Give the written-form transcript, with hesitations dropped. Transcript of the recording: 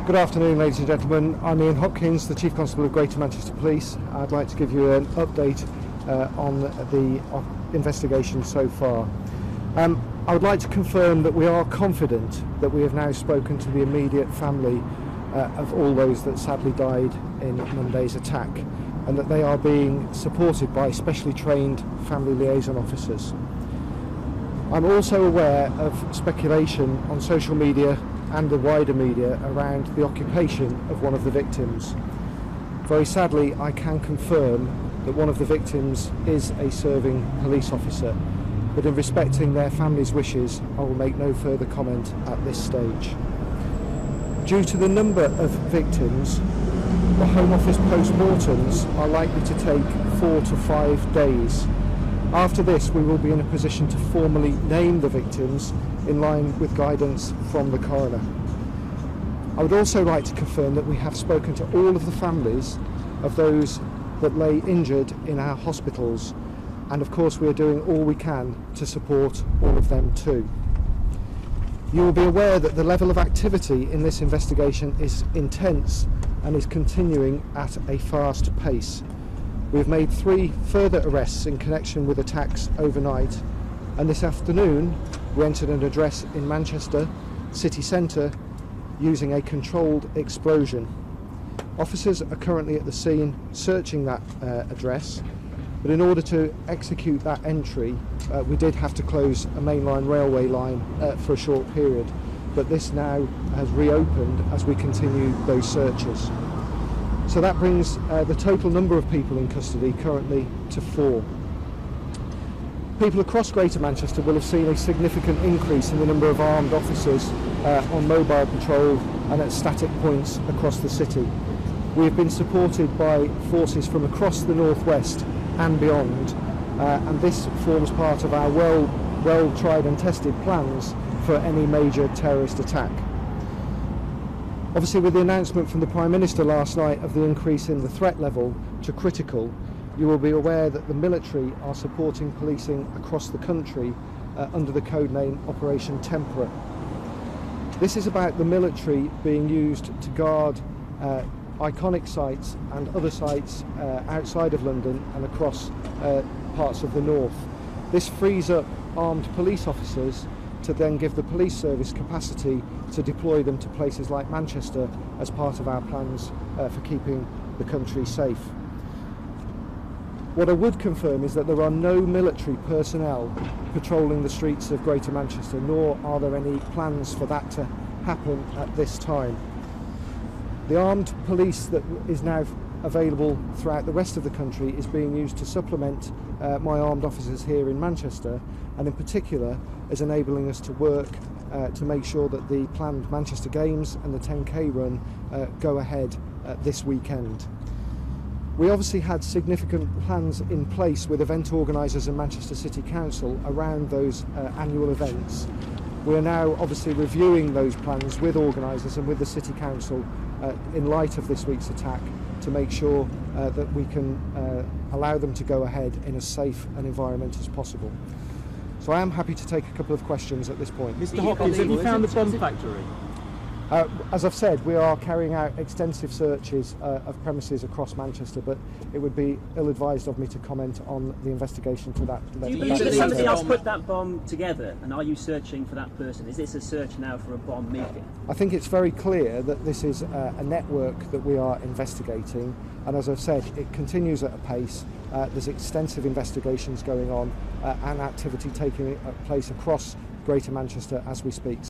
Good afternoon, ladies and gentlemen. I'm Ian Hopkins, the Chief Constable of Greater Manchester Police. I'd like to give you an update on the investigation so far. I would like to confirm that we are confident that we have now spoken to the immediate family of all those that sadly died in Monday's attack, and that they are being supported by specially trained family liaison officers. I'm also aware of speculation on social media and the wider media around the occupation of one of the victims. Very sadly, I can confirm that one of the victims is a serving police officer, but in respecting their family's wishes, I will make no further comment at this stage. Due to the number of victims, the Home Office post-mortems are likely to take 4 to 5 days. After this, we will be in a position to formally name the victims in line with guidance from the coroner. I would also like to confirm that we have spoken to all of the families of those that lay injured in our hospitals, and of course we are doing all we can to support all of them too. You will be aware that the level of activity in this investigation is intense and is continuing at a fast pace. We have made 3 further arrests in connection with attacks overnight, and this afternoon we entered an address in Manchester city centre using a controlled explosion. Officers are currently at the scene searching that address, but in order to execute that entry we did have to close a mainline railway line for a short period, but this now has reopened as we continue those searches. So that brings the total number of people in custody currently to 4. People across Greater Manchester will have seen a significant increase in the number of armed officers on mobile patrol and at static points across the city. We have been supported by forces from across the northwest and beyond, and this forms part of our well tried and tested plans for any major terrorist attack. Obviously, with the announcement from the Prime Minister last night of the increase in the threat level to critical, you will be aware that the military are supporting policing across the country under the codename Operation Temperate. This is about the military being used to guard iconic sites and other sites outside of London and across parts of the north. This frees up armed police officers to then give the police service capacity to deploy them to places like Manchester as part of our plans for keeping the country safe. What I would confirm is that there are no military personnel patrolling the streets of Greater Manchester, nor are there any plans for that to happen at this time. The armed police that is now available throughout the rest of the country is being used to supplement my armed officers here in Manchester, and in particular is enabling us to work to make sure that the planned Manchester Games and the 10K run go ahead this weekend. We obviously had significant plans in place with event organisers and Manchester City Council around those annual events. We are now obviously reviewing those plans with organisers and with the City Council in light of this week's attack to make sure that we can allow them to go ahead in as safe an environment as possible. So I am happy to take a couple of questions at this point. Mr. Hopkins, have you found the bomb factory? As I've said, we are carrying out extensive searches of premises across Manchester, but it would be ill-advised of me to comment on the investigation to that level. Do you believe that somebody else put that bomb together, and are you searching for that person? Is this a search now for a bomb maker? I think it's very clear that this is a network that we are investigating, and as I've said, it continues at a pace. There's extensive investigations going on and activity taking place across Greater Manchester as we speak.